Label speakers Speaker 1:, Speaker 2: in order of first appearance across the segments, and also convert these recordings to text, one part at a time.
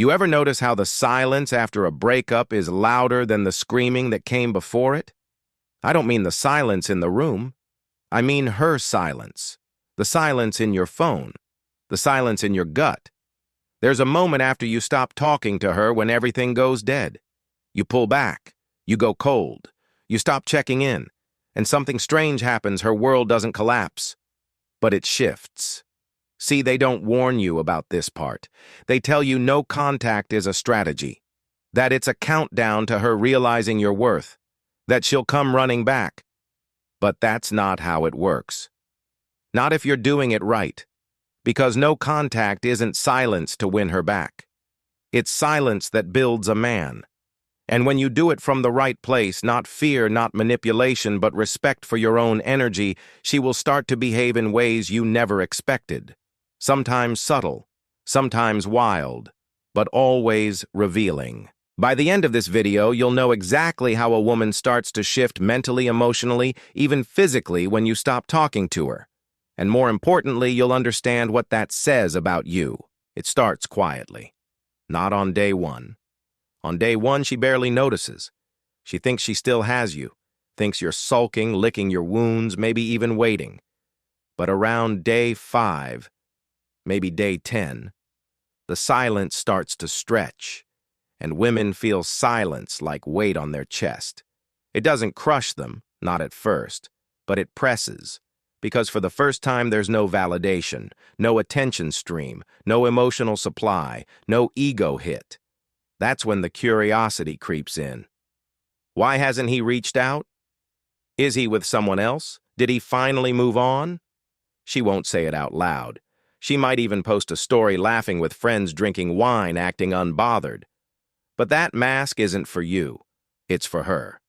Speaker 1: You ever notice how the silence after a breakup is louder than the screaming that came before it? I don't mean the silence in the room. I mean her silence. The silence in your phone. The silence in your gut. There's a moment after you stop talking to her when everything goes dead. You pull back. You go cold. You stop checking in. And something strange happens. Her world doesn't collapse. But it shifts. See, they don't warn you about this part. They tell you no contact is a strategy. That it's a countdown to her realizing your worth. That she'll come running back. But that's not how it works. Not if you're doing it right. Because no contact isn't silence to win her back. It's silence that builds a man. And when you do it from the right place, not fear, not manipulation, but respect for your own energy, she will start to behave in ways you never expected. Sometimes subtle, sometimes wild, but always revealing. By the end of this video, you'll know exactly how a woman starts to shift mentally, emotionally, even physically when you stop talking to her. And more importantly, you'll understand what that says about you. It starts quietly. Not on day one. On day one, she barely notices. She thinks she still has you, thinks you're sulking, licking your wounds, maybe even waiting. But around day 5, maybe day 10, the silence starts to stretch, and women feel silence like weight on their chest. It doesn't crush them, not at first, but it presses. Because for the first time there's no validation, no attention stream, no emotional supply, no ego hit. That's when the curiosity creeps in. Why hasn't he reached out? Is he with someone else? Did he finally move on? She won't say it out loud. She might even post a story laughing with friends drinking wine, acting unbothered. But that mask isn't for you. It's for her.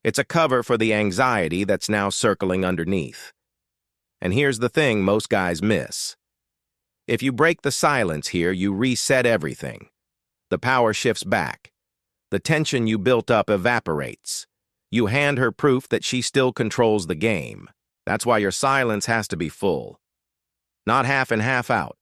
Speaker 1: It's a cover for the anxiety that's now circling underneath. And here's the thing most guys miss. If you break the silence here, you reset everything. The power shifts back. The tension you built up evaporates. You hand her proof that she still controls the game. That's why your silence has to be full. Not half and half out.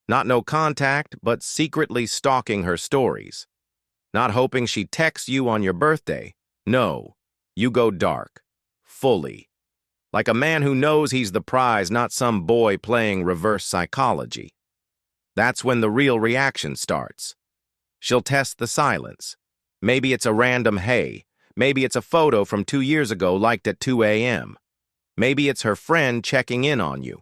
Speaker 1: Not no contact, but secretly stalking her stories. Not hoping she texts you on your birthday. No, you go dark. Fully. Like a man who knows he's the prize, not some boy playing reverse psychology. That's when the real reaction starts. She'll test the silence. Maybe it's a random hey. Maybe it's a photo from 2 years ago liked at 2 a.m. Maybe it's her friend checking in on you.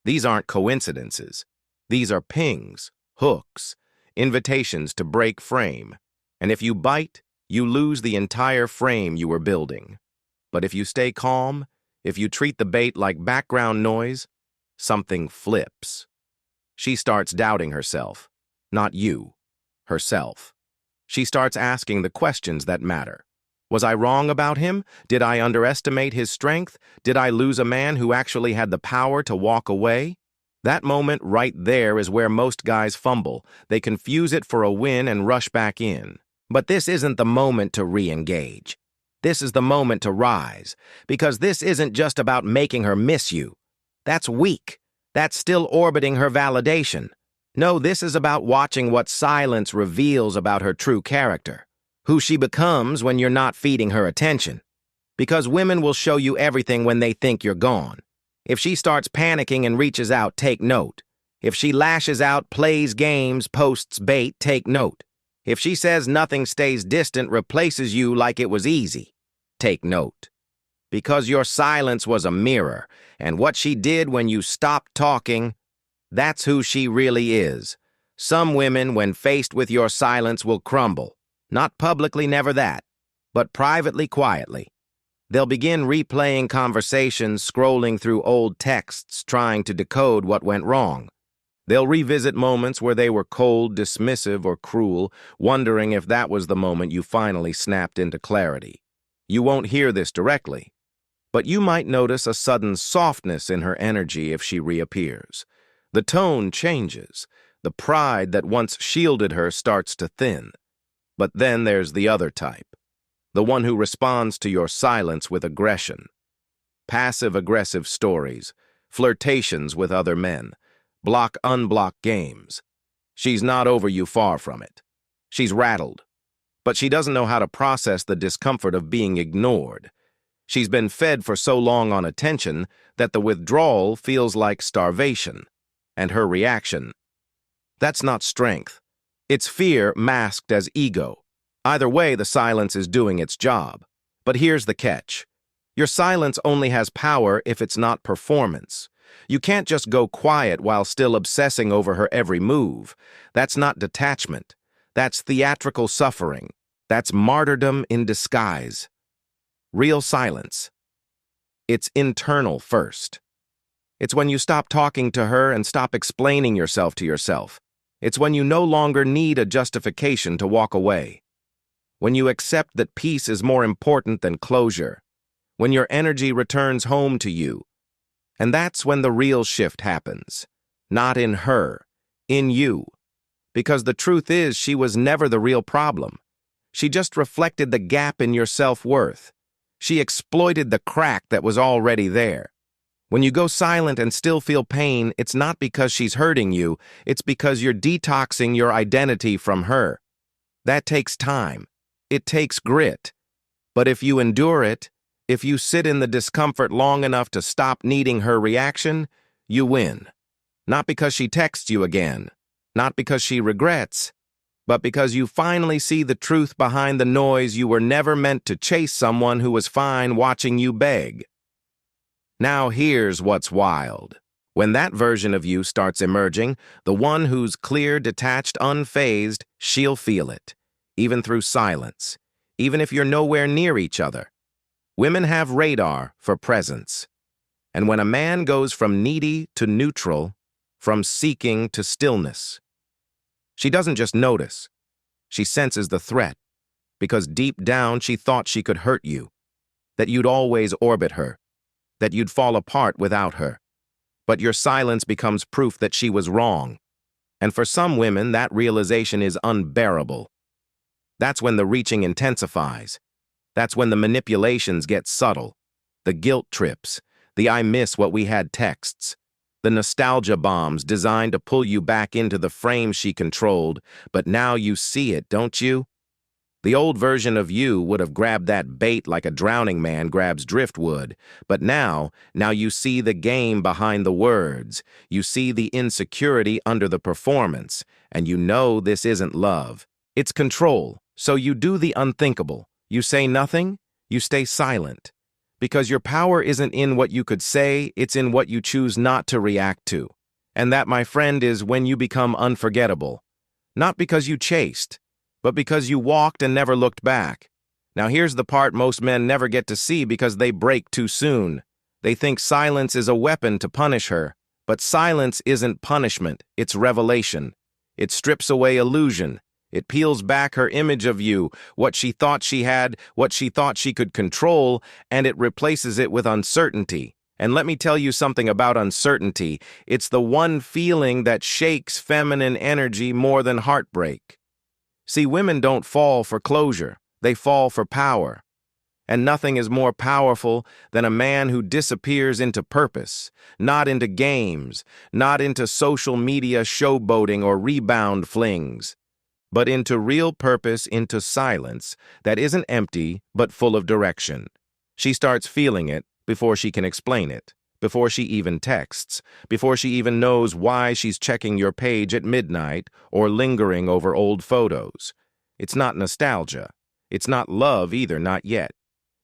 Speaker 1: These aren't coincidences. These are pings, hooks, invitations to break frame. And if you bite, you lose the entire frame you were building. But if you stay calm, if you treat the bait like background noise, something flips. She starts doubting herself. Not you. Herself. She starts asking the questions that matter. Was I wrong about him? Did I underestimate his strength? Did I lose a man who actually had the power to walk away? That moment right there is where most guys fumble. They confuse it for a win and rush back in. But this isn't the moment to re-engage. This is the moment to rise, because this isn't just about making her miss you. That's weak. That's still orbiting her validation. No, this is about watching what silence reveals about her true character, who she becomes when you're not feeding her attention. Because women will show you everything when they think you're gone. If she starts panicking and reaches out, take note. If she lashes out, plays games, posts bait, take note. If she says nothing stays distant, replaces you like it was easy, take note. Because your silence was a mirror, and what she did when you stopped talking, that's who she really is. Some women, when faced with your silence, will crumble. Not publicly, never that, but privately, quietly. They'll begin replaying conversations, scrolling through old texts, trying to decode what went wrong. They'll revisit moments where they were cold, dismissive, or cruel, wondering if that was the moment you finally snapped into clarity. You won't hear this directly, but you might notice a sudden softness in her energy if she reappears. The tone changes. The pride that once shielded her starts to thin. But then there's the other type, the one who responds to your silence with aggression. Passive-aggressive stories, flirtations with other men, block-unblock games. She's not over you, far from it. She's rattled, but she doesn't know how to process the discomfort of being ignored. She's been fed for so long on attention that the withdrawal feels like starvation. And her reaction, that's not strength. It's fear masked as ego. Either way, the silence is doing its job. But here's the catch. Your silence only has power if it's not performance. You can't just go quiet while still obsessing over her every move. That's not detachment. That's theatrical suffering. That's martyrdom in disguise. Real silence. It's internal first. It's when you stop talking to her and stop explaining yourself to yourself. It's when you no longer need a justification to walk away. When you accept that peace is more important than closure. When your energy returns home to you. And that's when the real shift happens. Not in her, in you. Because the truth is, she was never the real problem. She just reflected the gap in your self-worth. She exploited the crack that was already there. When you go silent and still feel pain, it's not because she's hurting you, it's because you're detoxing your identity from her. That takes time. It takes grit. But if you endure it, if you sit in the discomfort long enough to stop needing her reaction, you win. Not because she texts you again, not because she regrets, but because you finally see the truth behind the noise. You were never meant to chase someone who was fine watching you beg. Now here's what's wild. When that version of you starts emerging, the one who's clear, detached, unfazed, she'll feel it, even through silence, even if you're nowhere near each other. Women have radar for presence. And when a man goes from needy to neutral, from seeking to stillness, she doesn't just notice. She senses the threat, because deep down she thought she could hurt you, that you'd always orbit her, that you'd fall apart without her. But your silence becomes proof that she was wrong. And for some women, that realization is unbearable. That's when the reaching intensifies. That's when the manipulations get subtle. The guilt trips, the I miss what we had texts, the nostalgia bombs designed to pull you back into the frame she controlled. But now you see it, don't you? The old version of you would have grabbed that bait like a drowning man grabs driftwood. But now you see the game behind the words. You see the insecurity under the performance. And you know this isn't love. It's control. So you do the unthinkable. You say nothing. You stay silent. Because your power isn't in what you could say, it's in what you choose not to react to. And that, my friend, is when you become unforgettable. Not because you chased, but because you walked and never looked back. Now here's the part most men never get to see because they break too soon. They think silence is a weapon to punish her. But silence isn't punishment, it's revelation. It strips away illusion. It peels back her image of you, what she thought she had, what she thought she could control, and it replaces it with uncertainty. And let me tell you something about uncertainty. It's the one feeling that shakes feminine energy more than heartbreak. See, women don't fall for closure. They fall for power. And nothing is more powerful than a man who disappears into purpose, not into games, not into social media showboating or rebound flings, but into real purpose, into silence that isn't empty but full of direction. She starts feeling it before she can explain it, before she even texts, before she even knows why she's checking your page at midnight or lingering over old photos. It's not nostalgia. It's not love either, not yet.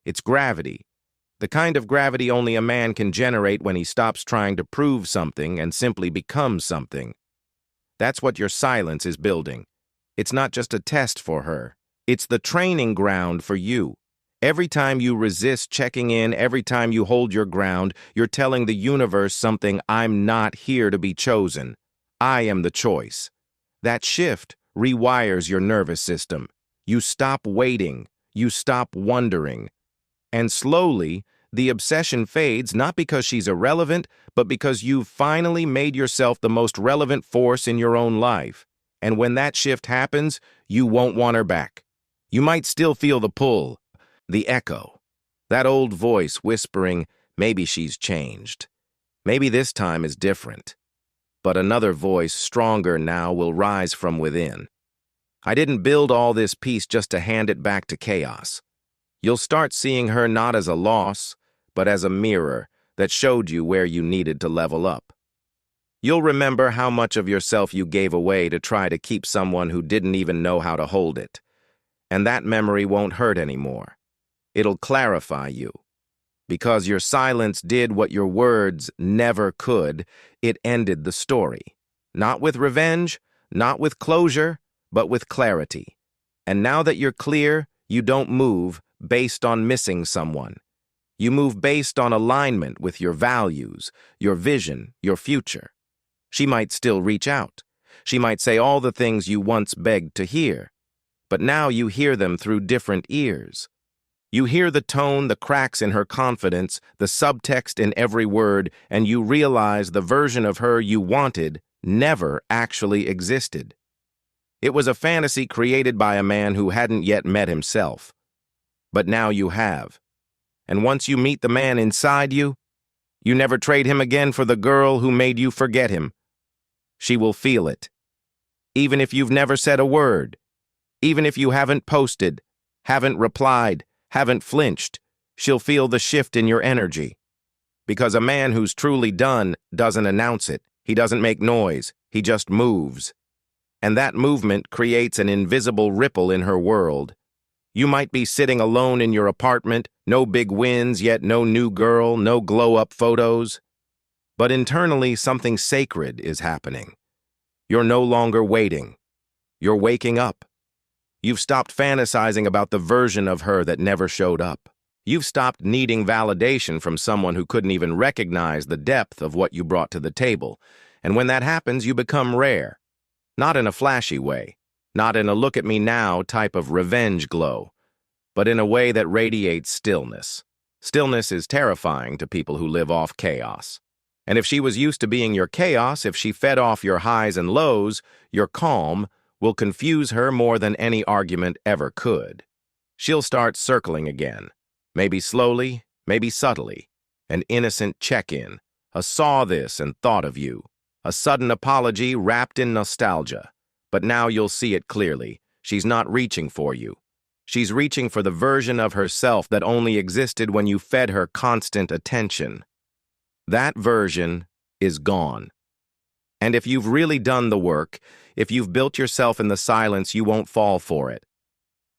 Speaker 1: It's gravity. The kind of gravity only a man can generate when he stops trying to prove something and simply becomes something. That's what your silence is building. It's not just a test for her. It's the training ground for you. Every time you resist checking in, every time you hold your ground, you're telling the universe something: I'm not here to be chosen. I am the choice. That shift rewires your nervous system. You stop waiting. You stop wondering. And slowly, the obsession fades, not because she's irrelevant, but because you've finally made yourself the most relevant force in your own life. And when that shift happens, you won't want her back. You might still feel the pull, the echo, that old voice whispering, maybe she's changed. Maybe this time is different. but another voice, stronger now, will rise from within. I didn't build all this peace just to hand it back to chaos. You'll start seeing her not as a loss, but as a mirror that showed you where you needed to level up. You'll remember how much of yourself you gave away to try to keep someone who didn't even know how to hold it. And that memory won't hurt anymore. It'll clarify you. Because your silence did what your words never could, it ended the story. Not with revenge, not with closure, but with clarity. And now that you're clear, you don't move based on missing someone. You move based on alignment with your values, your vision, your future. She might still reach out. She might say all the things you once begged to hear. But now you hear them through different ears. You hear the tone, the cracks in her confidence, the subtext in every word, and you realize the version of her you wanted never actually existed. It was a fantasy created by a man who hadn't yet met himself. But now you have. And once you meet the man inside you, you never trade him again for the girl who made you forget him. She will feel it. Even if you've never said a word, even if you haven't posted, haven't replied, haven't flinched, she'll feel the shift in your energy. Because a man who's truly done doesn't announce it. He doesn't make noise. He just moves. And that movement creates an invisible ripple in her world. You might be sitting alone in your apartment, no big wins, yet no new girl, no glow-up photos. But internally, something sacred is happening. You're no longer waiting. You're waking up. You've stopped fantasizing about the version of her that never showed up. You've stopped needing validation from someone who couldn't even recognize the depth of what you brought to the table. And when that happens, you become rare. Not in a flashy way, not in a look-at-me-now type of revenge glow, but in a way that radiates stillness. Stillness is terrifying to people who live off chaos. And if she was used to being your chaos, if she fed off your highs and lows, your calm will confuse her more than any argument ever could. She'll start circling again, maybe slowly, maybe subtly, an innocent check-in, a saw this and thought of you, a sudden apology wrapped in nostalgia. But now you'll see it clearly. She's not reaching for you. She's reaching for the version of herself that only existed when you fed her constant attention. That version is gone. And if you've really done the work, if you've built yourself in the silence, you won't fall for it.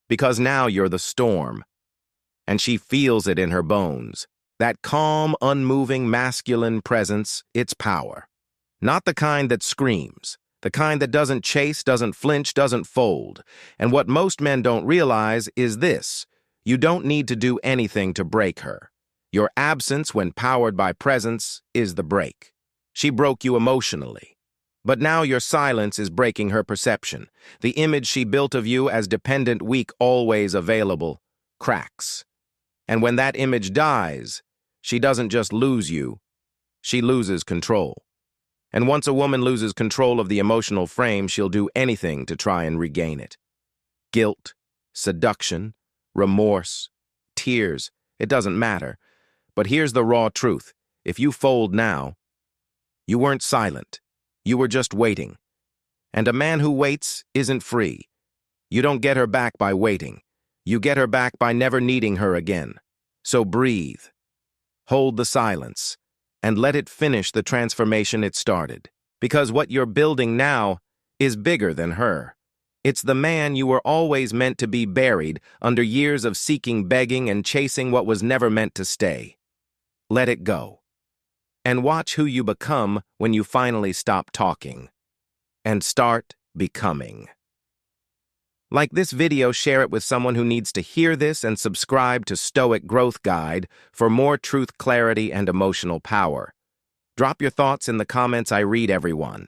Speaker 1: Because now you're the storm. And she feels it in her bones. That calm, unmoving, masculine presence, its power. Not the kind that screams. The kind that doesn't chase, doesn't flinch, doesn't fold. And what most men don't realize is this: you don't need to do anything to break her. Your absence, when powered by presence, is the break. She broke you emotionally. But now your silence is breaking her perception. The image she built of you as dependent, weak, always available, cracks. And when that image dies, she doesn't just lose you, she loses control. And once a woman loses control of the emotional frame, she'll do anything to try and regain it. Guilt, seduction, remorse, tears, it doesn't matter. But here's the raw truth. If you fold now, you weren't silent. You were just waiting. And a man who waits isn't free. You don't get her back by waiting. You get her back by never needing her again. So breathe. Hold the silence. And let it finish the transformation it started. Because what you're building now is bigger than her. It's the man you were always meant to be, buried under years of seeking, begging, and chasing what was never meant to stay. Let it go. And watch who you become when you finally stop talking and start becoming. Like this video, share it with someone who needs to hear this, and subscribe to Stoic Growth Guide for more truth, clarity, and emotional power. Drop your thoughts in the comments. I read everyone.